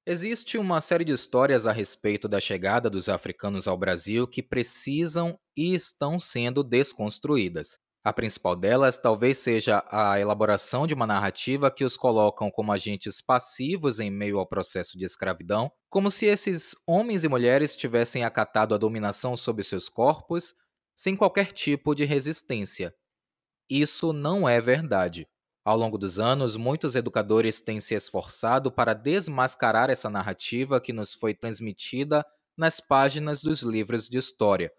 Existe uma série de histórias a respeito da chegada dos africanos ao Brasil que precisam e estão sendo desconstruídas. A principal delas talvez seja a elaboração de uma narrativa que os colocam como agentes passivos em meio ao processo de escravidão, como se esses homens e mulheres tivessem acatado a dominação sobre seus corpos sem qualquer tipo de resistência. Isso não é verdade. Ao longo dos anos, muitos educadores têm se esforçado para desmascarar essa narrativa que nos foi transmitida nas páginas dos livros de história,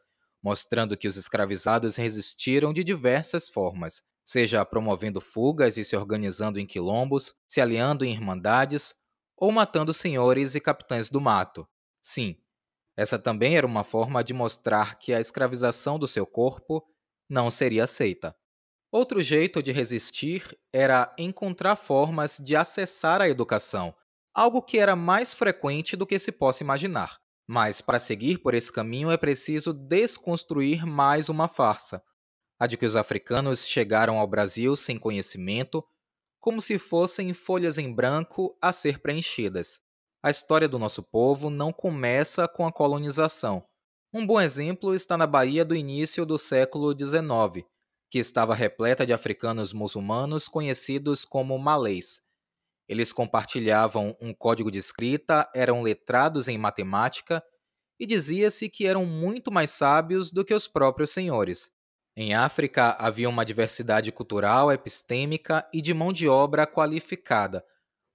mostrando que os escravizados resistiram de diversas formas, seja promovendo fugas e se organizando em quilombos, se aliando em irmandades ou matando senhores e capitães do mato. Sim, essa também era uma forma de mostrar que a escravização do seu corpo não seria aceita. Outro jeito de resistir era encontrar formas de acessar a educação, algo que era mais frequente do que se possa imaginar. Mas para seguir por esse caminho é preciso desconstruir mais uma farsa, a de que os africanos chegaram ao Brasil sem conhecimento, como se fossem folhas em branco a ser preenchidas. A história do nosso povo não começa com a colonização. Um bom exemplo está na Bahia do início do século XIX, que estava repleta de africanos muçulmanos conhecidos como malês. Eles compartilhavam um código de escrita, eram letrados em matemática e dizia-se que eram muito mais sábios do que os próprios senhores. Em África havia uma diversidade cultural, epistêmica e de mão de obra qualificada.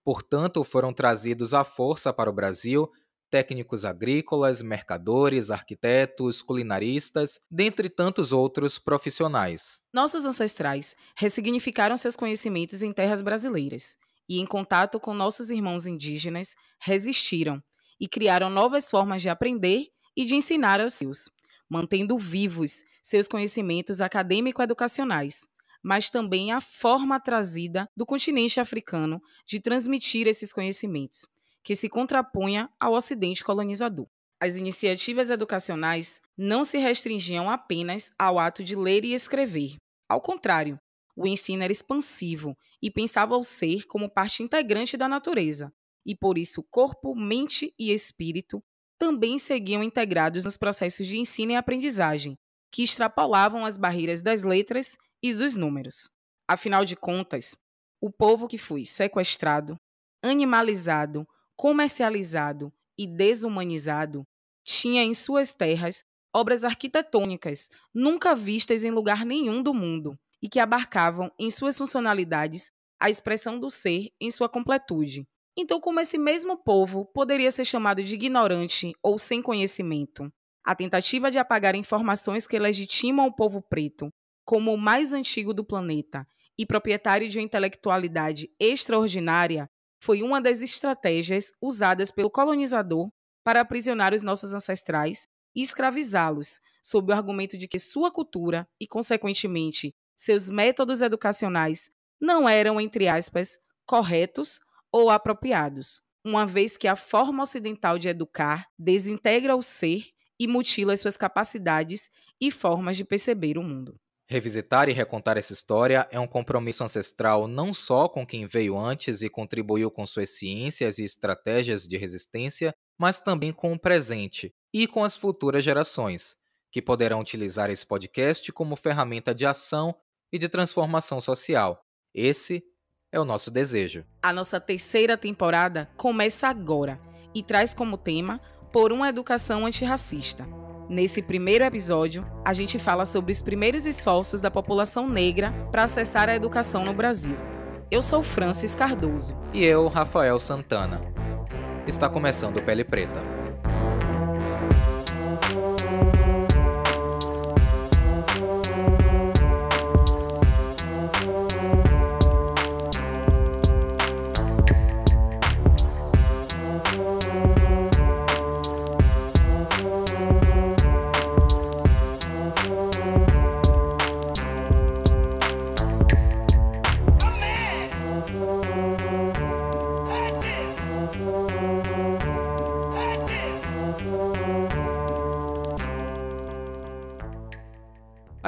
Portanto, foram trazidos à força para o Brasil técnicos agrícolas, mercadores, arquitetos, culinaristas, dentre tantos outros profissionais. Nossos ancestrais ressignificaram seus conhecimentos em terras brasileiras e, em contato com nossos irmãos indígenas, resistiram e criaram novas formas de aprender e de ensinar aos seus, mantendo vivos seus conhecimentos acadêmico-educacionais, mas também a forma trazida do continente africano de transmitir esses conhecimentos, que se contrapunha ao Ocidente colonizador. As iniciativas educacionais não se restringiam apenas ao ato de ler e escrever. Ao contrário, o ensino era expansivo e pensava o ser como parte integrante da natureza, e por isso corpo, mente e espírito também seguiam integrados nos processos de ensino e aprendizagem, que extrapolavam as barreiras das letras e dos números. Afinal de contas, o povo que foi sequestrado, animalizado, comercializado e desumanizado tinha em suas terras obras arquitetônicas nunca vistas em lugar nenhum do mundo e que abarcavam em suas funcionalidades a expressão do ser em sua completude. Então, como esse mesmo povo poderia ser chamado de ignorante ou sem conhecimento? A tentativa de apagar informações que legitimam o povo preto como o mais antigo do planeta e proprietário de uma intelectualidade extraordinária foi uma das estratégias usadas pelo colonizador para aprisionar os nossos ancestrais e escravizá-los, sob o argumento de que sua cultura e, consequentemente, seus métodos educacionais não eram, entre aspas, corretos ou apropriados, uma vez que a forma ocidental de educar desintegra o ser e mutila suas capacidades e formas de perceber o mundo. Revisitar e recontar essa história é um compromisso ancestral não só com quem veio antes e contribuiu com suas ciências e estratégias de resistência, mas também com o presente e com as futuras gerações, que poderão utilizar esse podcast como ferramenta de ação e de transformação social. Esse é o nosso desejo. A nossa terceira temporada começa agora e traz como tema Por uma Educação Antirracista. Nesse primeiro episódio, a gente fala sobre os primeiros esforços da população negra para acessar a educação no Brasil. Eu sou Francis Cardoso. E eu, Rafael Santana. Está começando o Pele Preta.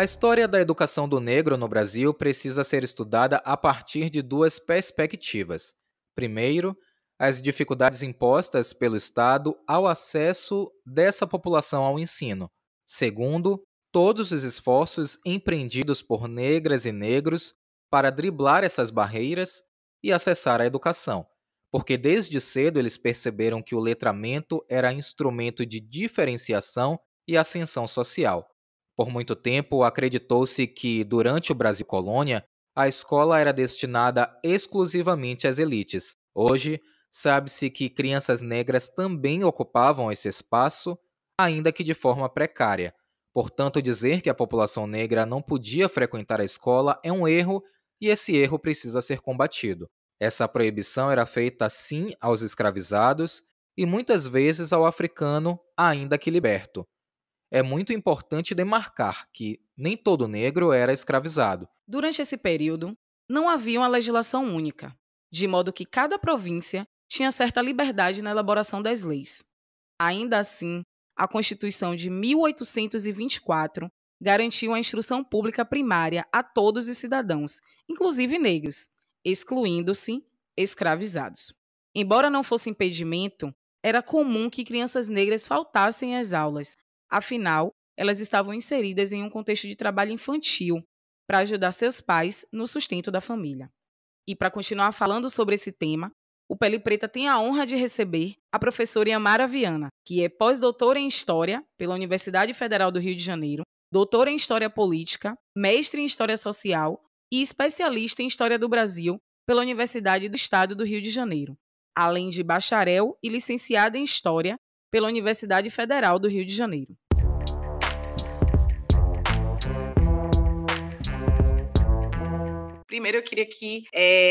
A história da educação do negro no Brasil precisa ser estudada a partir de duas perspectivas. Primeiro, as dificuldades impostas pelo Estado ao acesso dessa população ao ensino. Segundo, todos os esforços empreendidos por negras e negros para driblar essas barreiras e acessar a educação, porque desde cedo eles perceberam que o letramento era instrumento de diferenciação e ascensão social. Por muito tempo, acreditou-se que, durante o Brasil Colônia, a escola era destinada exclusivamente às elites. Hoje, sabe-se que crianças negras também ocupavam esse espaço, ainda que de forma precária. Portanto, dizer que a população negra não podia frequentar a escola é um erro e esse erro precisa ser combatido. Essa proibição era feita sim aos escravizados e muitas vezes ao africano, ainda que liberto. É muito importante demarcar que nem todo negro era escravizado. Durante esse período, não havia uma legislação única, de modo que cada província tinha certa liberdade na elaboração das leis. Ainda assim, a Constituição de 1824 garantiu a instrução pública primária a todos os cidadãos, inclusive negros, excluindo-se escravizados. Embora não fosse impedimento, era comum que crianças negras faltassem às aulas, afinal, elas estavam inseridas em um contexto de trabalho infantil para ajudar seus pais no sustento da família. E para continuar falando sobre esse tema, o Pele Preta tem a honra de receber a professora Yamara Viana, que é pós-doutora em História pela Universidade Federal do Rio de Janeiro, doutora em História Política, mestre em História Social e especialista em História do Brasil pela Universidade do Estado do Rio de Janeiro, além de bacharel e licenciada em História pela Universidade Federal do Rio de Janeiro. Primeiro, eu queria que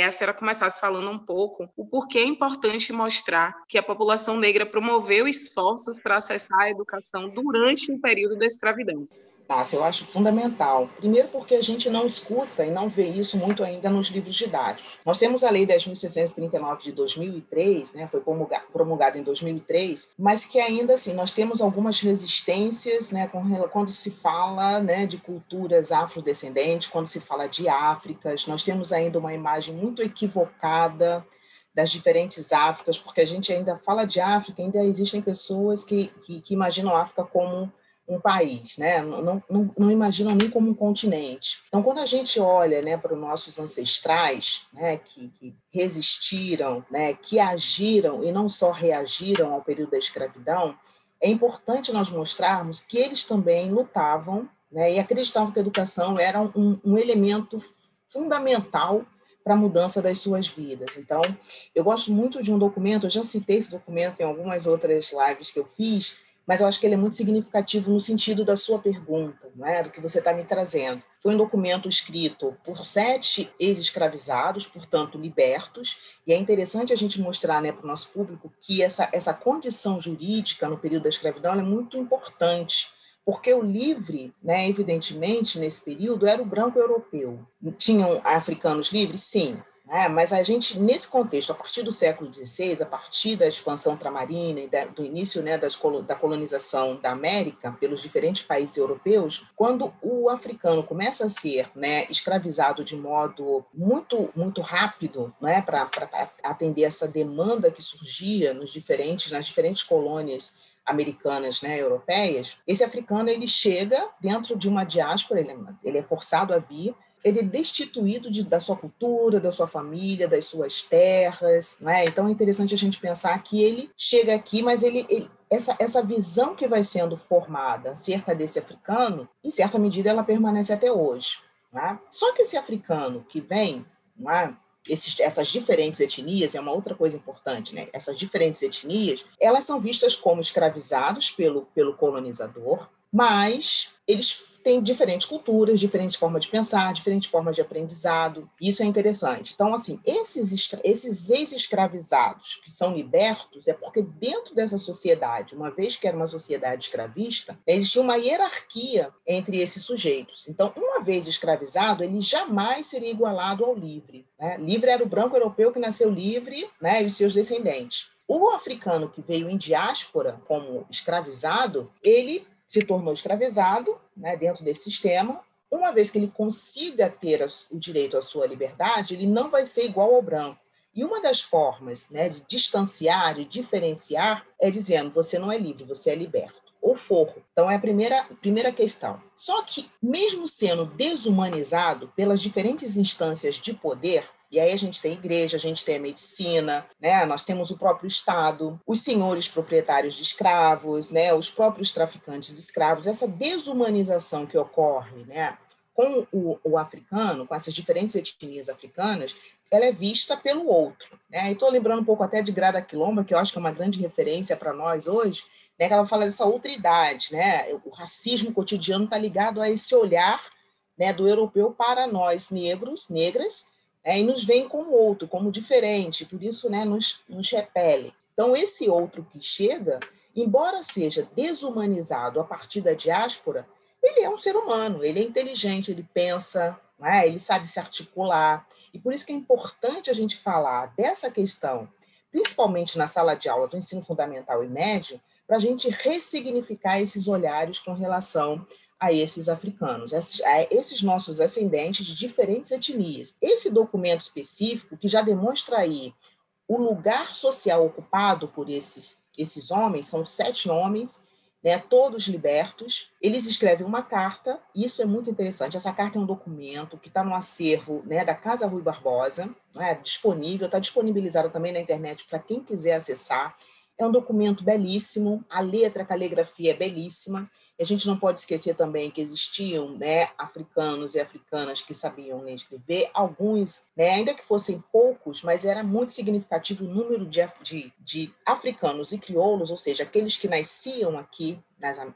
a senhora começasse falando um pouco o porquê é importante mostrar que a população negra promoveu esforços para acessar a educação durante o período da escravidão. Nossa, eu acho fundamental. Primeiro porque a gente não escuta e não vê isso muito ainda nos livros didáticos. Nós temos a Lei 10.639 de 2003, né, foi promulgada em 2003, mas que ainda assim nós temos algumas resistências, né, quando se fala, né, de culturas afrodescendentes, quando se fala de Áfricas, nós temos ainda uma imagem muito equivocada das diferentes Áfricas, porque a gente ainda fala de África, ainda existem pessoas que imaginam a África como um país, né? Não imaginam nem como um continente. Então, quando a gente olha, né, para os nossos ancestrais, né, que resistiram, né, que agiram e não só reagiram ao período da escravidão, é importante nós mostrarmos que eles também lutavam, né, e acreditavam que a educação era um elemento fundamental para a mudança das suas vidas. Então, eu gosto muito de um documento, eu já citei esse documento em algumas outras lives que eu fiz, mas eu acho que ele é muito significativo no sentido da sua pergunta, não é? Do que você está me trazendo. Foi um documento escrito por 7 ex-escravizados, portanto, libertos, e é interessante a gente mostrar, né, para o nosso público que essa condição jurídica no período da escravidão é muito importante, porque o livre, né, evidentemente, nesse período, era o branco europeu. Tinham africanos livres? Sim. Mas a gente, nesse contexto, a partir do século XVI, a partir da expansão ultramarina e do início, né, da colonização da América pelos diferentes países europeus, quando o africano começa a ser, né, escravizado de modo muito, muito rápido, né, para atender essa demanda que surgia nas diferentes colônias americanas, né, europeias, esse africano ele chega dentro de uma diáspora, ele é forçado a vir, ele é destituído da sua cultura, da sua família, das suas terras, né? Então é interessante a gente pensar que ele chega aqui, mas essa visão que vai sendo formada acerca desse africano, em certa medida ela permanece até hoje, né? Só que esse africano que vem, né, essas diferentes etnias, é uma outra coisa importante, né? Essas diferentes etnias, elas são vistas como escravizados pelo colonizador, mas eles têm diferentes culturas, diferentes formas de pensar, diferentes formas de aprendizado. Isso é interessante. Então, assim, esses ex-escravizados que são libertos é porque dentro dessa sociedade, uma vez que era uma sociedade escravista, existia uma hierarquia entre esses sujeitos. Então, uma vez escravizado, ele jamais seria igualado ao livre, né? Livre era o branco europeu que nasceu livre, né, e os seus descendentes. O africano que veio em diáspora como escravizado, ele se tornou escravizado, né, dentro desse sistema. Uma vez que ele consiga ter o direito à sua liberdade, ele não vai ser igual ao branco. E uma das formas, né, de distanciar, de diferenciar, é dizendo: você não é livre, você é liberto. Ou forro. Então, é a primeira questão. Só que, mesmo sendo desumanizado pelas diferentes instâncias de poder, e aí a gente tem a igreja, a gente tem a medicina, né? Nós temos o próprio Estado, os senhores proprietários de escravos, né? Os próprios traficantes de escravos, essa desumanização que ocorre, né? Com o africano, com essas diferentes etnias africanas, ela é vista pelo outro, né? E estou lembrando um pouco até de Grada Quilomba, que eu acho que é uma grande referência para nós hoje, né? Que ela fala dessa outridade, né? O racismo cotidiano está ligado a esse olhar, né, do europeu para nós negros, negras, e nos veem como outro, como diferente, por isso, né, nos repele. Então, esse outro que chega, embora seja desumanizado a partir da diáspora, ele é um ser humano, ele é inteligente, ele pensa, né, ele sabe se articular. E por isso que é importante a gente falar dessa questão, principalmente na sala de aula do ensino fundamental e médio, para a gente ressignificar esses olhares com relação a esses africanos, a esses nossos ascendentes de diferentes etnias. Esse documento específico, que já demonstra aí o lugar social ocupado por esses homens, são 7 homens, né, todos libertos, eles escrevem uma carta, e isso é muito interessante. Essa carta é um documento que está no acervo, né, da Casa Rui Barbosa, né, disponível, está disponibilizado também na internet para quem quiser acessar. É um documento belíssimo, a letra, a caligrafia é belíssima. E a gente não pode esquecer também que existiam, né, africanos e africanas que sabiam ler e escrever, alguns, né, ainda que fossem poucos, mas era muito significativo o número de africanos e crioulos, ou seja, aqueles que nasciam aqui,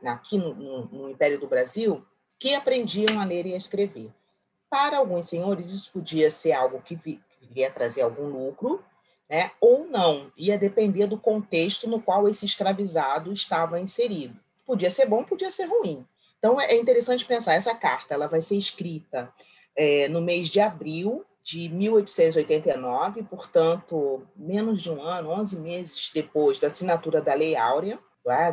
aqui no Império do Brasil, que aprendiam a ler e a escrever. Para alguns senhores, isso podia ser algo que viria trazer algum lucro, né, ou não, ia depender do contexto no qual esse escravizado estava inserido. Podia ser bom, podia ser ruim. Então, é interessante pensar, essa carta ela vai ser escrita no mês de abril de 1889, portanto, menos de um ano, 11 meses depois da assinatura da Lei Áurea,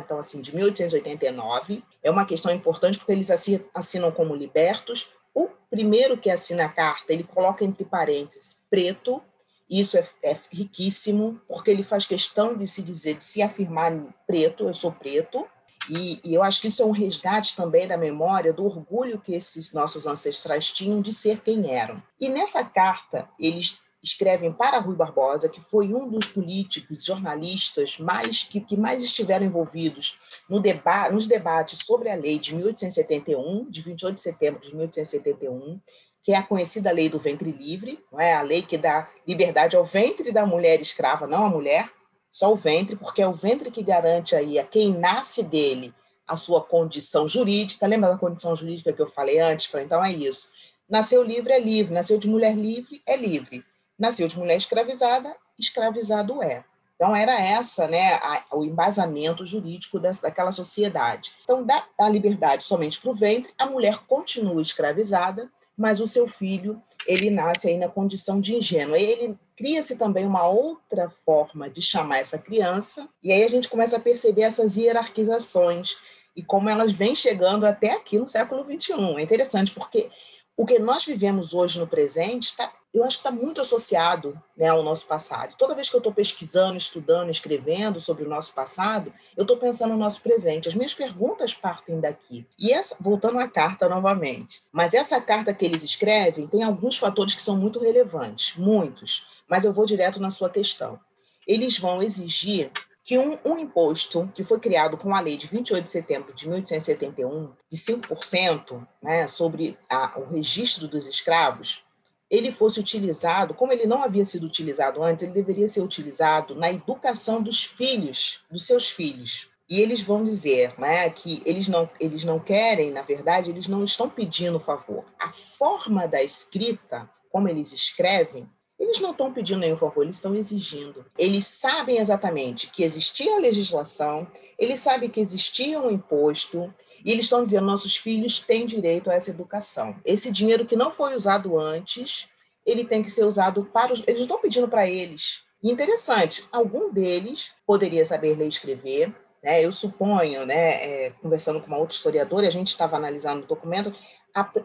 então, assim, de 1889. É uma questão importante porque eles assinam como libertos. O primeiro que assina a carta, ele coloca entre parênteses preto. Isso é riquíssimo, porque ele faz questão de se dizer, de se afirmar preto, eu sou preto, e eu acho que isso é um resgate também da memória, do orgulho que esses nossos ancestrais tinham de ser quem eram. E nessa carta, eles escrevem para Rui Barbosa, que foi um dos políticos, jornalistas que mais estiveram envolvidos nos debates sobre a lei de 1871, de 28 de setembro de 1871, que é a conhecida lei do ventre livre, não é? A lei que dá liberdade ao ventre da mulher escrava, não à mulher, só o ventre, porque é o ventre que garante aí a quem nasce dele a sua condição jurídica. Lembra da condição jurídica que eu falei antes? Então é isso. Nasceu livre é livre, nasceu de mulher livre é livre, nasceu de mulher escravizada, escravizado é. Então, era essa, né, o embasamento jurídico daquela sociedade. Então, dá a liberdade somente para o ventre, a mulher continua escravizada, mas o seu filho, ele nasce aí na condição de ingênuo. Aí ele cria-se também uma outra forma de chamar essa criança, e aí a gente começa a perceber essas hierarquizações e como elas vêm chegando até aqui no século XXI. É interessante, porque o que nós vivemos hoje no presente, eu acho que está muito associado, né, ao nosso passado. Toda vez que eu estou pesquisando, estudando, escrevendo sobre o nosso passado, eu estou pensando no nosso presente. As minhas perguntas partem daqui. E voltando à carta novamente, mas essa carta que eles escrevem tem alguns fatores que são muito relevantes, muitos, mas eu vou direto na sua questão. Eles vão exigir que um imposto que foi criado com a lei de 28 de setembro de 1871, de 5%, né, sobre o registro dos escravos, ele fosse utilizado, como ele não havia sido utilizado antes, ele deveria ser utilizado na educação dos filhos, dos seus filhos. E eles vão dizer, né, que eles não querem, na verdade, eles não estão pedindo favor. A forma da escrita, como eles escrevem, eles não estão pedindo nenhum favor, eles estão exigindo. Eles sabem exatamente que existia a legislação, eles sabem que existia um imposto, e eles estão dizendo, nossos filhos têm direito a essa educação. Esse dinheiro que não foi usado antes, ele tem que ser usado para eles não estão pedindo para eles. E interessante, algum deles poderia saber ler e escrever, né? Eu suponho, né, conversando com uma outra historiadora, a gente estava analisando o documento,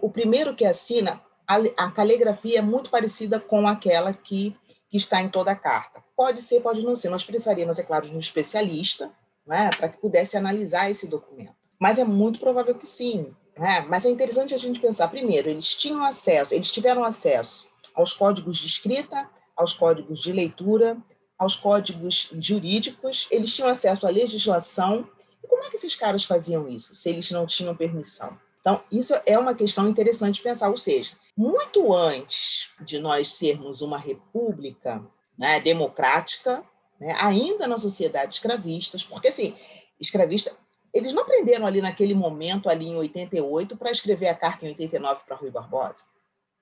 o primeiro que assina, a caligrafia é muito parecida com aquela que que está em toda a carta? Pode ser, pode não ser. Nós precisaríamos, é claro, de um especialista, né, para que pudesse analisar esse documento. Mas é muito provável que sim. Né? Mas é interessante a gente pensar, primeiro, eles tiveram acesso aos códigos de escrita, aos códigos de leitura, aos códigos jurídicos, eles tinham acesso à legislação. E como é que esses caras faziam isso, se eles não tinham permissão? Então, isso é uma questão interessante de pensar. Ou seja, muito antes de nós sermos uma república, né, democrática, né, ainda na sociedade escravista, porque assim, escravista, eles não aprenderam ali naquele momento, ali em 88, para escrever a carta em 89 para Rui Barbosa.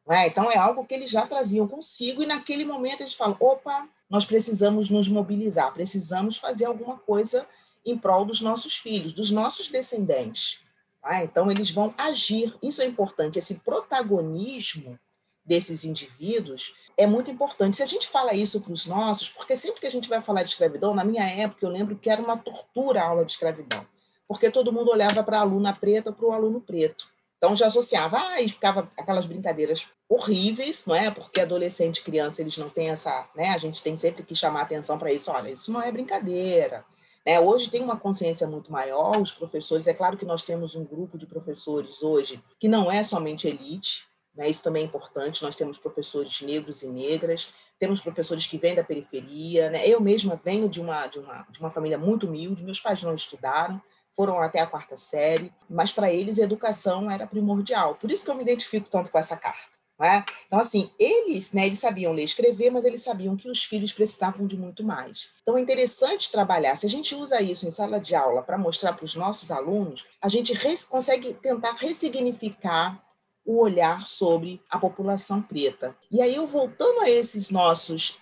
Né? Então, é algo que eles já traziam consigo e naquele momento eles falam, opa, nós precisamos nos mobilizar, precisamos fazer alguma coisa em prol dos nossos filhos, dos nossos descendentes. Tá? Então, eles vão agir. Isso é importante, esse protagonismo desses indivíduos é muito importante. Se a gente fala isso para os nossos, porque sempre que a gente vai falar de escravidão, na minha época, eu lembro que era uma tortura a aula de escravidão, porque todo mundo olhava para a aluna preta, para o aluno preto. Então, já associava, e ficava aquelas brincadeiras horríveis, não é? Porque adolescente, criança, eles não têm essa, né? A gente tem sempre que chamar atenção para isso. Olha, isso não é brincadeira. Né? Hoje tem uma consciência muito maior, os professores, é claro que nós temos um grupo de professores hoje que não é somente elite, né? Isso também é importante, nós temos professores negros e negras, temos professores que vêm da periferia, né? Eu mesma venho de uma família muito humilde, meus pais não estudaram, foram até a 4ª série, mas para eles a educação era primordial. Por isso que eu me identifico tanto com essa carta. Né? Então, assim, eles sabiam ler e escrever, mas eles sabiam que os filhos precisavam de muito mais. Então, é interessante trabalhar. Se a gente usa isso em sala de aula para mostrar para os nossos alunos, a gente consegue tentar ressignificar o olhar sobre a população preta. E aí, eu voltando a esses nossos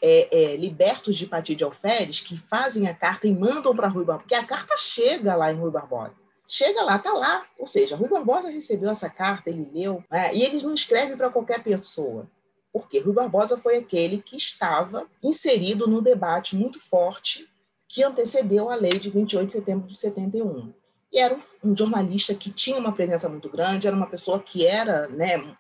libertos de Pati de Alferes, que fazem a carta e mandam para Rui Barbosa, porque a carta chega lá em Rui Barbosa. Chega lá, está lá. Ou seja, Rui Barbosa recebeu essa carta, ele leu, né? E eles não escrevem para qualquer pessoa. Porque Rui Barbosa foi aquele que estava inserido no debate muito forte que antecedeu a lei de 28 de setembro de 71. E era um jornalista que tinha uma presença muito grande, era uma pessoa que era, né,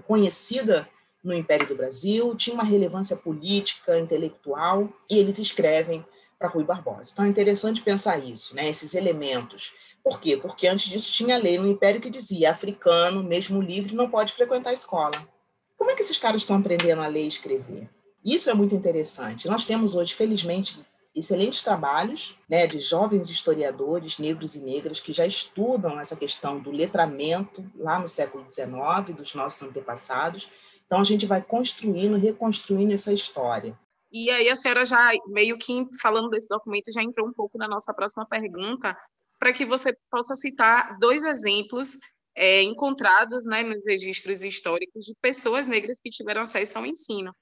conhecida no Império do Brasil, tinha uma relevância política, intelectual, e eles escrevem para Rui Barbosa. Então é interessante pensar isso, né, esses elementos. Por quê? Porque antes disso tinha lei no Império que dizia africano, mesmo livre, não pode frequentar a escola. Como é que esses caras estão aprendendo a ler e escrever? Isso é muito interessante. Nós temos hoje, felizmente, excelentes trabalhos, né, de jovens historiadores negros e negras que já estudam essa questão do letramento lá no século XIX, dos nossos antepassados. Então, a gente vai construindo, reconstruindo essa história. E aí a senhora já, meio que falando desse documento, já entrou um pouco na nossa próxima pergunta, para que você possa citar 2 exemplos encontrados, né, nos registros históricos de pessoas negras que tiveram acesso ao ensino.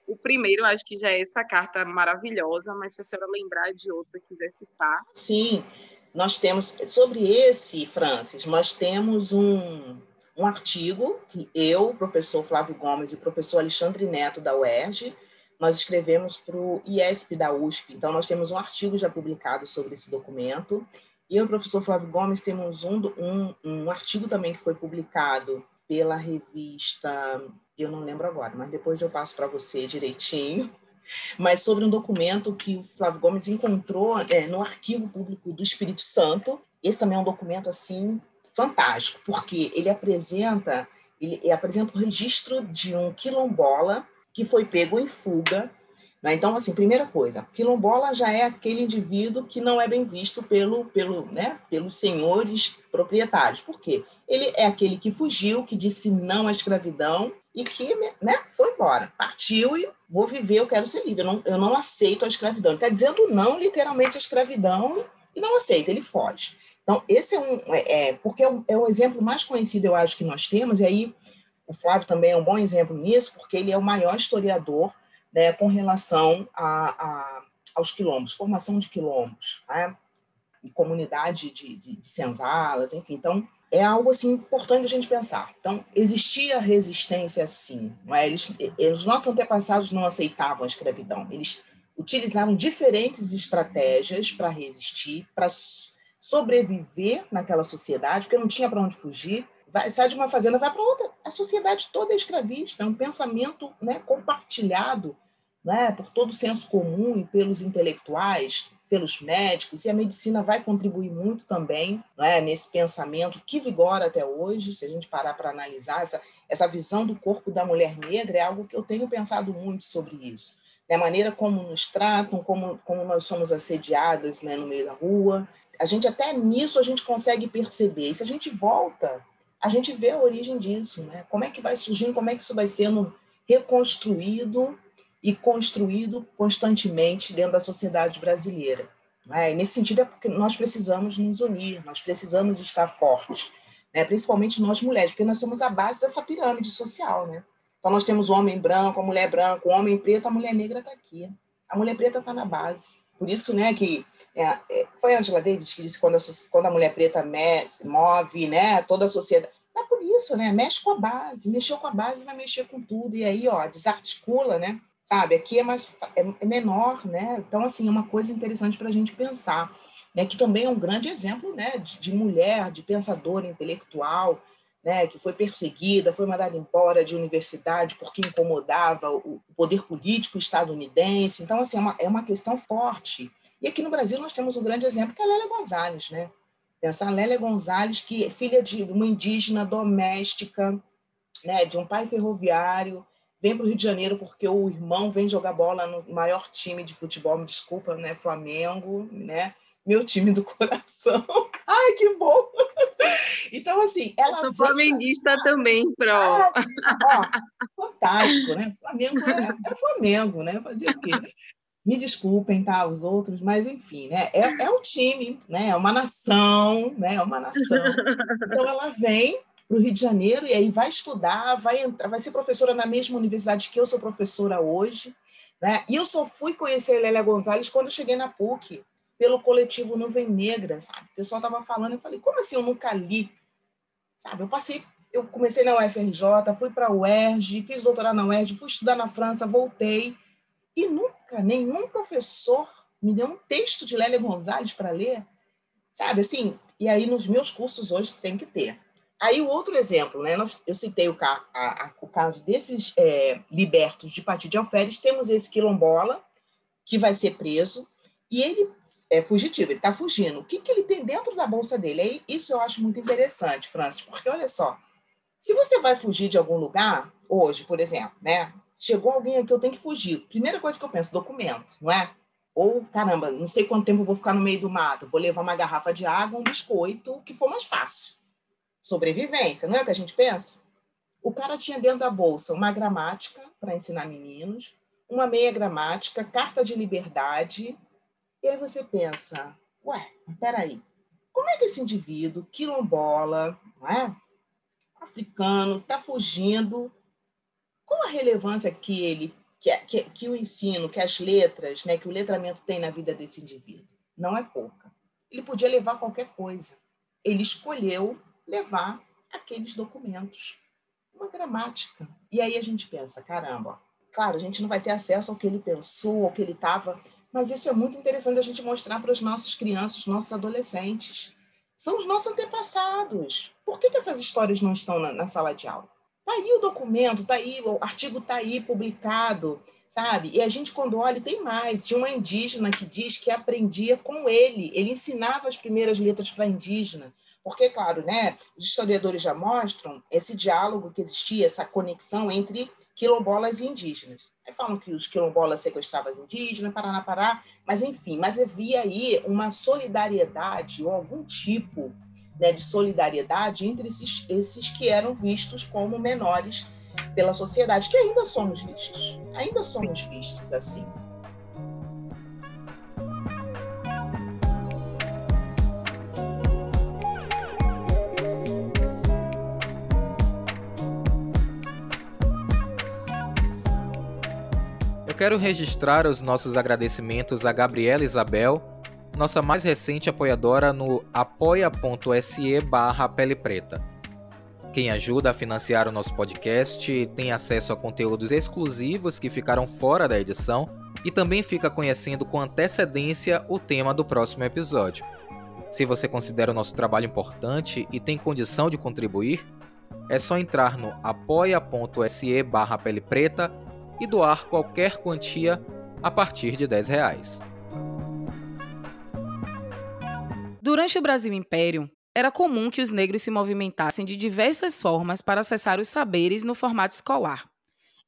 O primeiro, acho que já é essa carta maravilhosa, mas se a senhora lembrar de outro e quiser citar. Sim, nós temos, sobre esse, Francis, nós temos um artigo que eu, o professor Flávio Gomes e o professor Alexandre Neto, da UERJ, nós escrevemos para o IESP da USP. Então, nós temos um artigo já publicado sobre esse documento. E eu e o professor Flávio Gomes temos um artigo também que foi publicado pela revista, eu não lembro agora, mas depois eu passo para você direitinho, mas sobre um documento que o Flávio Gomes encontrou no Arquivo Público do Espírito Santo. Esse também é um documento assim fantástico, porque ele apresenta o registro de um quilombola que foi pego em fuga. Né? Então, assim, primeira coisa, quilombola já é aquele indivíduo que não é bem visto pelos senhores proprietários. Por quê? Ele é aquele que fugiu, que disse não à escravidão e que, né, foi embora, partiu e vou viver, eu quero ser livre, eu não aceito a escravidão. Ele está dizendo não, literalmente, à escravidão e não aceita, ele foge. Então, esse porque é o exemplo mais conhecido, eu acho, que nós temos, e aí o Flávio também é um bom exemplo nisso, porque ele é o maior historiador, né, com relação aos quilombos, formação de quilombos, né, e comunidade de senzalas, enfim. Então, é algo assim, importante a gente pensar. Então, existia resistência, sim. Não é? Os nossos antepassados não aceitavam a escravidão. Eles utilizaram diferentes estratégias para resistir, para sobreviver naquela sociedade, porque não tinha para onde fugir. Sai de uma fazenda, vai para outra. A sociedade toda é escravista, é um pensamento, né, compartilhado, né, por todo o senso comum e pelos intelectuais, pelos médicos, e a medicina vai contribuir muito também, né, nesse pensamento que vigora até hoje. Se a gente parar para analisar, essa visão do corpo da mulher negra é algo que eu tenho pensado muito sobre isso. A maneira como nos tratam, como nós somos assediadas, né, no meio da rua. Até nisso a gente consegue perceber. E se a gente volta, a gente vê a origem disso, né? Como é que vai surgindo, como é que isso vai sendo reconstruído e construído constantemente dentro da sociedade brasileira. E nesse sentido é porque nós precisamos nos unir, nós precisamos estar fortes, né? Principalmente nós mulheres, porque nós somos a base dessa pirâmide social, né? Então nós temos o homem branco, a mulher branca, o homem preto, a mulher negra está aqui. A mulher preta está na base. Por isso, né, que foi a Angela Davis que disse que quando a mulher preta move, né, toda a sociedade. É por isso, né? Mexe com a base, mexeu com a base, vai mexer com tudo. E aí, desarticula, né? Sabe, aqui é menor, né? Então, assim, é uma coisa interessante para a gente pensar, né? Que também é um grande exemplo, né? De mulher, de pensadora intelectual, né? Que foi perseguida, foi mandada embora de universidade porque incomodava o poder político estadunidense. Então, assim, é uma questão forte. E aqui no Brasil nós temos um grande exemplo, que é a Lélia Gonzalez, né? Pensar Lélia Gonzalez, que é filha de uma indígena doméstica, né? De um pai ferroviário, vem para o Rio de Janeiro porque o irmão vem jogar bola no maior time de futebol, me desculpa, né? Flamengo, né? Meu time do coração. Ai, que bom! Então, assim, ela sou flamenguista também, Pro. Fantástico, né? Flamengo é Flamengo, né? Fazer o quê? Me desculpem, tá? Os outros, mas enfim, né? É um time, né? É uma nação, né? É uma nação. Então, ela vem para o Rio de Janeiro e aí vai estudar, vai ser professora na mesma universidade que eu sou professora hoje, né? E eu só fui conhecer a Lélia Gonzalez quando eu cheguei na PUC, pelo coletivo Nuvem Negra, sabe? O pessoal estava falando, eu falei, como assim eu nunca li? Sabe? Eu comecei na UFRJ, fui para a UERJ, fiz doutorado na UERJ, fui estudar na França, voltei, e nunca nenhum professor me deu um texto de Lélia Gonzalez para ler, sabe? Assim, e aí nos meus cursos hoje tem que ter. Aí o outro exemplo, né? Eu citei o caso desses libertos de Pati de Alferes, temos esse quilombola que vai ser preso, e ele é fugitivo, ele está fugindo. O que ele tem dentro da bolsa dele? Aí, isso eu acho muito interessante, Francis, porque olha só, se você vai fugir de algum lugar, hoje, por exemplo, né? Chegou alguém aqui, eu tenho que fugir. Primeira coisa que eu penso, documento, não é? Ou, caramba, não sei quanto tempo eu vou ficar no meio do mato, vou levar uma garrafa de água, um biscoito, o que for mais fácil. Sobrevivência, não é o que a gente pensa? O cara tinha dentro da bolsa uma gramática para ensinar meninos, uma meia gramática, carta de liberdade, e aí você pensa, ué, peraí, como é que esse indivíduo, quilombola, não é? Africano, está fugindo, qual a relevância que o ensino, que as letras, né, que o letramento tem na vida desse indivíduo? Não é pouca. Ele podia levar qualquer coisa. Ele escolheu levar aqueles documentos, uma gramática. E aí a gente pensa, caramba, claro, a gente não vai ter acesso ao que ele pensou, ao que ele estava, mas isso é muito interessante a gente mostrar para as nossas crianças, nossos adolescentes. São os nossos antepassados. Por que essas histórias não estão na sala de aula? Está aí o documento, está aí, o artigo está aí publicado, sabe? E a gente, quando olha, tem mais. Tinha uma indígena que diz que aprendia com ele ensinava as primeiras letras para indígena. Porque, claro, né, os historiadores já mostram esse diálogo que existia, essa conexão entre quilombolas e indígenas. Aí falam que os quilombolas sequestravam as indígenas, Pará, mas enfim, mas havia aí uma solidariedade ou algum tipo, né, de solidariedade entre esses que eram vistos como menores pela sociedade, que ainda somos vistos assim. Quero registrar os nossos agradecimentos a Gabriela Isabel, nossa mais recente apoiadora no apoia.se/Pele Preta. Quem ajuda a financiar o nosso podcast tem acesso a conteúdos exclusivos que ficaram fora da edição e também fica conhecendo com antecedência o tema do próximo episódio. Se você considera o nosso trabalho importante e tem condição de contribuir, é só entrar no apoia.se/Pele Preta e doar qualquer quantia a partir de R$ 10. Durante o Brasil Império, era comum que os negros se movimentassem de diversas formas para acessar os saberes no formato escolar.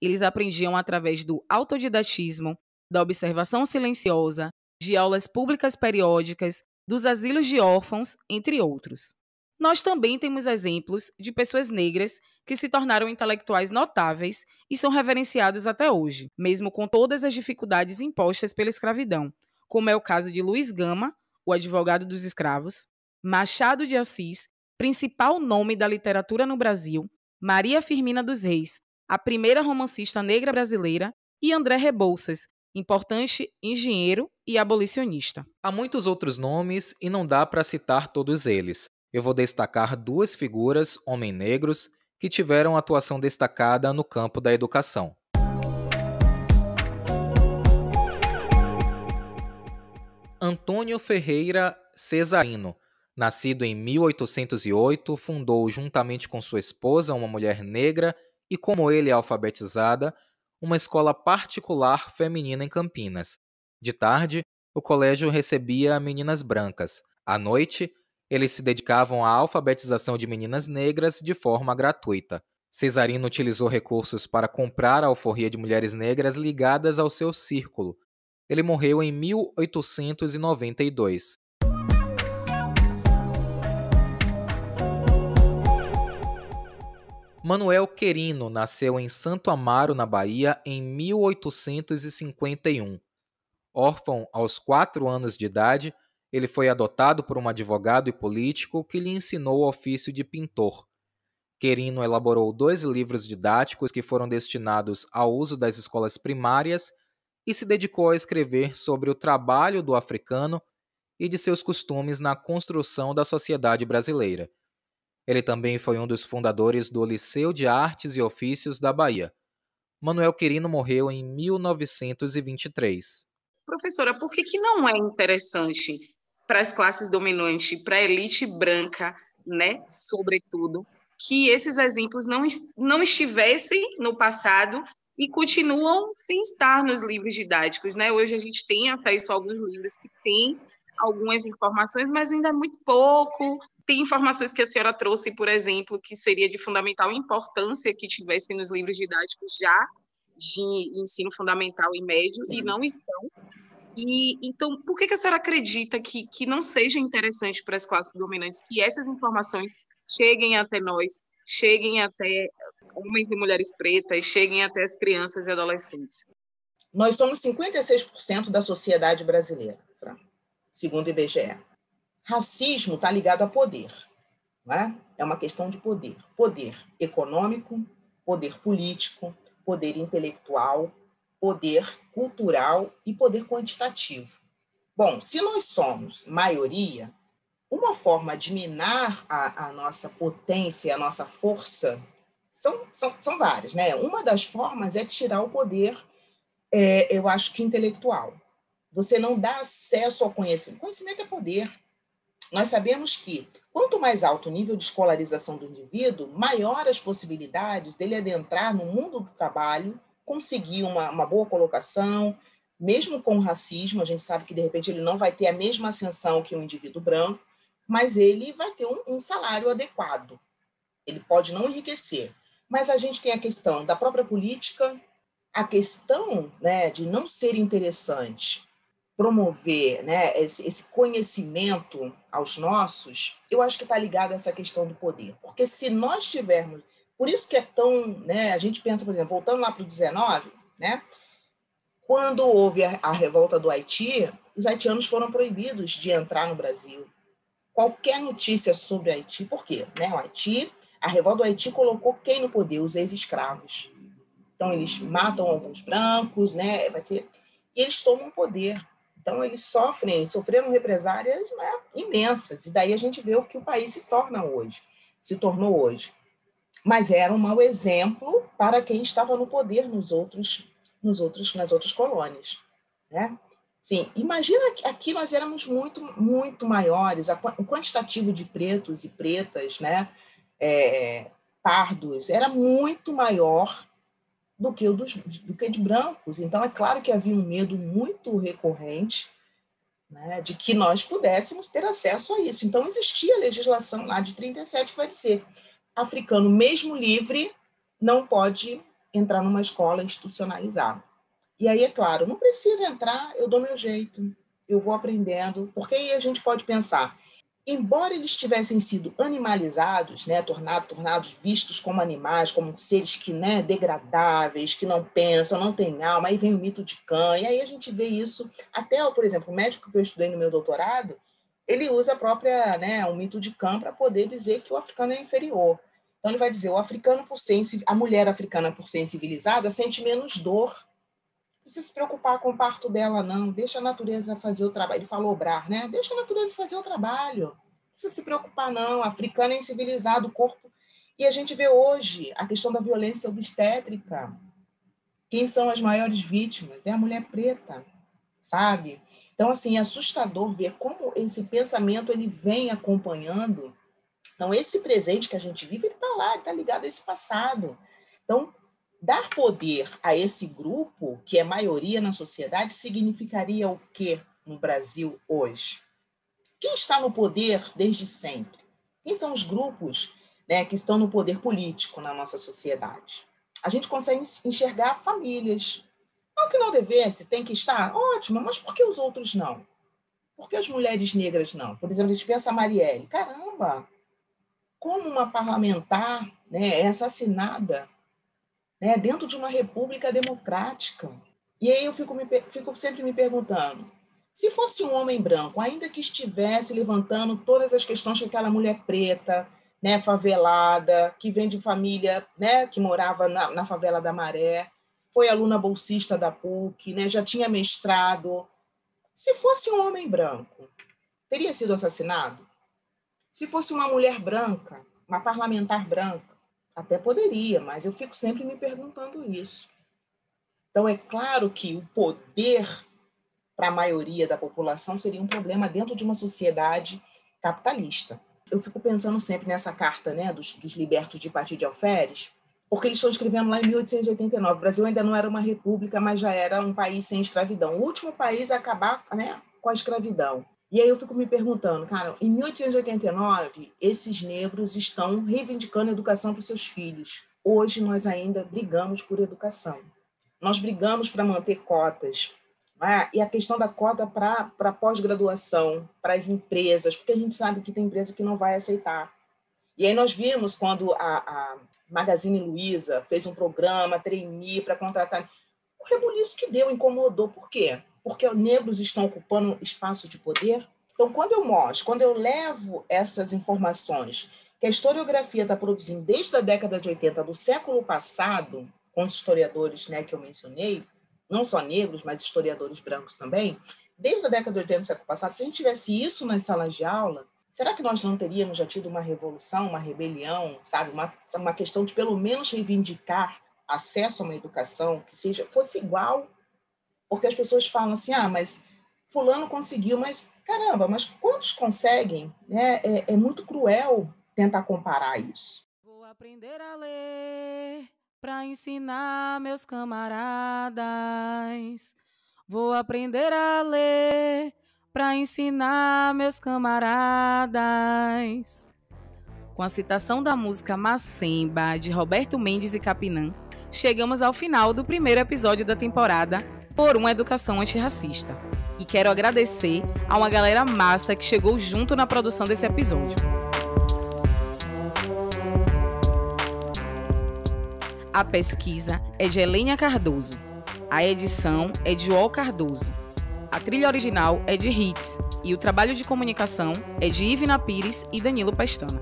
Eles aprendiam através do autodidatismo, da observação silenciosa, de aulas públicas periódicas, dos asilos de órfãos, entre outros. Nós também temos exemplos de pessoas negras que se tornaram intelectuais notáveis e são reverenciados até hoje, mesmo com todas as dificuldades impostas pela escravidão, como é o caso de Luiz Gama, o advogado dos escravos, Machado de Assis, principal nome da literatura no Brasil, Maria Firmina dos Reis, a primeira romancista negra brasileira, e André Rebouças, importante engenheiro e abolicionista. Há muitos outros nomes e não dá para citar todos eles. Eu vou destacar duas figuras, homens negros, que tiveram atuação destacada no campo da educação. Antônio Ferreira Cesarino, nascido em 1808, fundou, juntamente com sua esposa, uma mulher negra e, como ele, alfabetizada, uma escola particular feminina em Campinas. De tarde, o colégio recebia meninas brancas. À noite, eles se dedicavam à alfabetização de meninas negras de forma gratuita. Cesarino utilizou recursos para comprar a alforria de mulheres negras ligadas ao seu círculo. Ele morreu em 1892. Manuel Querino nasceu em Santo Amaro, na Bahia, em 1851. Órfão aos 4 anos de idade, ele foi adotado por um advogado e político que lhe ensinou o ofício de pintor. Querino elaborou 2 livros didáticos que foram destinados ao uso das escolas primárias e se dedicou a escrever sobre o trabalho do africano e de seus costumes na construção da sociedade brasileira. Ele também foi um dos fundadores do Liceu de Artes e Ofícios da Bahia. Manuel Querino morreu em 1923. Professora, por que não é interessante para as classes dominantes, para a elite branca, né, sobretudo, que esses exemplos não estivessem no passado e continuam sem estar nos livros didáticos, né? Hoje a gente tem acesso a alguns livros que têm algumas informações, mas ainda é muito pouco. Tem informações que a senhora trouxe, por exemplo, que seria de fundamental importância que tivessem nos livros didáticos já de ensino fundamental e médio, e não estão. Então, por que a senhora acredita que não seja interessante para as classes dominantes que essas informações cheguem até nós, cheguem até homens e mulheres pretas, cheguem até as crianças e adolescentes? Nós somos 56% da sociedade brasileira, segundo o IBGE. Racismo está ligado a poder, não é? É uma questão de poder. Poder econômico, poder político, poder intelectual, poder cultural e poder quantitativo. Bom, se nós somos maioria, uma forma de minar a nossa potência, a nossa força, são várias, né? Uma das formas é tirar o poder, eu acho que intelectual. Você não dá acesso ao conhecimento. Conhecimento é poder. Nós sabemos que, quanto mais alto o nível de escolarização do indivíduo, maior as possibilidades dele adentrar no mundo do trabalho, conseguir uma boa colocação, mesmo com o racismo. A gente sabe que, de repente, ele não vai ter a mesma ascensão que um indivíduo branco, mas ele vai ter um salário adequado. Ele pode não enriquecer. Mas a gente tem a questão da própria política, a questão, né, de não ser interessante promover, né, esse conhecimento aos nossos. Eu acho que está ligado a essa questão do poder. Porque se nós tivermos... Por isso que é tão... né, a gente pensa, por exemplo, voltando lá para o 19, né, quando houve a revolta do Haiti, os haitianos foram proibidos de entrar no Brasil. Qualquer notícia sobre o Haiti, por quê? Né, o Haiti, a revolta do Haiti colocou quem no poder? Os ex-escravos. Então, eles matam alguns brancos, né, e eles tomam poder. Então, eles sofreram represálias, né, imensas. E daí a gente vê o que o país se tornou hoje. Mas era um mau exemplo para quem estava no poder nas outras colônias, né? Sim, imagina que aqui nós éramos muito, muito maiores, o quantitativo de pretos e pretas, né, pardos, era muito maior, do que de brancos. Então, é claro que havia um medo muito recorrente, né, de que nós pudéssemos ter acesso a isso. Então, existia a legislação lá de 37 que vai dizer: africano, mesmo livre, não pode entrar numa escola institucionalizada. E aí, é claro, não precisa entrar, eu dou meu jeito, eu vou aprendendo, porque aí a gente pode pensar, embora eles tivessem sido animalizados, né, tornados vistos como animais, como seres que, né, degradáveis, que não pensam, não têm alma, aí vem o mito de Cã, e aí a gente vê isso, até, por exemplo, o médico que eu estudei no meu doutorado, ele usa o mito de Cã para poder dizer que o africano é inferior. Então ele vai dizer, a mulher africana, por ser civilizada, sente menos dor. Não precisa se preocupar com o parto dela, não. Deixa a natureza fazer o trabalho. Ele falou obrar, né? Deixa a natureza fazer o trabalho. Não precisa se preocupar, não. Africano é incivilizado, o corpo. E a gente vê hoje a questão da violência obstétrica. Quem são as maiores vítimas? É a mulher preta, sabe? Então, assim, é assustador ver como esse pensamento ele vem acompanhando. Então, esse presente que a gente vive, ele está lá, ele está ligado a esse passado. Então, dar poder a esse grupo, que é maioria na sociedade, significaria o quê no Brasil hoje? Quem está no poder desde sempre? Quem são os grupos, né, que estão no poder político na nossa sociedade? A gente consegue enxergar famílias. Não que não devesse, tem que estar, ótimo, mas por que os outros não? Por que as mulheres negras não? Por exemplo, a gente pensa a Marielle. Caramba, como uma parlamentar, né, é assassinada, né, dentro de uma república democrática. E aí eu fico sempre me perguntando, se fosse um homem branco, ainda que estivesse levantando todas as questões que aquela mulher preta, né, favelada, que vem de família, né, que morava na favela da Maré, foi aluna bolsista da PUC, né, já tinha mestrado. Se fosse um homem branco, teria sido assassinado? Se fosse uma mulher branca, uma parlamentar branca, até poderia, mas eu fico sempre me perguntando isso. Então, é claro que o poder para a maioria da população seria um problema dentro de uma sociedade capitalista. Eu fico pensando sempre nessa carta, né, dos libertos de Paty de Alferes, porque eles estão escrevendo lá em 1889. O Brasil ainda não era uma república, mas já era um país sem escravidão. O último país a acabar, né, com a escravidão. E aí eu fico me perguntando, cara, em 1889, esses negros estão reivindicando educação para os seus filhos. Hoje nós ainda brigamos por educação. Nós brigamos para manter cotas. Né? E a questão da cota para pós-graduação, para as empresas, porque a gente sabe que tem empresa que não vai aceitar. E aí nós vimos quando a Magazine Luiza fez um programa, trainee, para contratar. O rebuliço que deu, incomodou. Por quê? Porque negros estão ocupando espaço de poder. Então, quando eu levo essas informações que a historiografia está produzindo desde a década de 80 do século passado, com os historiadores, né, que eu mencionei, não só negros, mas historiadores brancos também, desde a década de 80 do século passado, se a gente tivesse isso nas salas de aula, será que nós não teríamos já tido uma revolução, uma rebelião, sabe? Uma questão de, pelo menos, reivindicar acesso a uma educação que fosse igual? Porque as pessoas falam assim, mas fulano conseguiu, mas caramba, mas quantos conseguem? Né? É muito cruel tentar comparar isso. Vou aprender a ler para ensinar meus camaradas. Vou aprender a ler para ensinar meus camaradas. Com a citação da música Macemba, de Roberto Mendes e Capinã, chegamos ao final do primeiro episódio da temporada Por uma Educação Antirracista. E quero agradecer a uma galera massa que chegou junto na produção desse episódio. A pesquisa é de Helênia Cardoso. A edição é de Uol Cardoso. A trilha original é de Hits. E o trabalho de comunicação é de Ivna Pires e Danilo Pestana.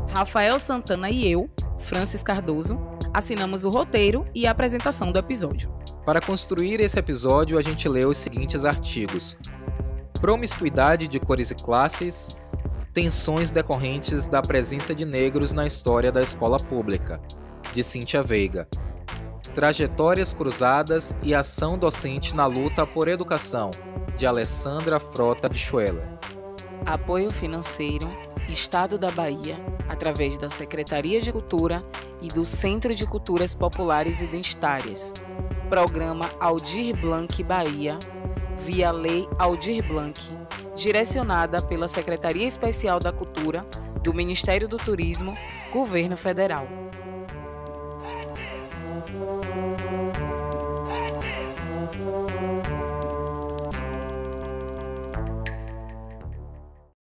Rafael Santana e eu, Francis Cardoso, assinamos o roteiro e a apresentação do episódio. Para construir esse episódio, a gente leu os seguintes artigos: Promiscuidade de cores e classes, tensões decorrentes da presença de negros na história da escola pública, de Cíntia Veiga. Trajetórias cruzadas e ação docente na luta por educação, de Alessandra Frota de Schweller. Apoio financeiro Estado da Bahia, através da Secretaria de Cultura e do Centro de Culturas Populares Identitárias, Programa Aldir Blanc Bahia, via Lei Aldir Blanc, direcionada pela Secretaria Especial da Cultura do Ministério do Turismo, Governo Federal.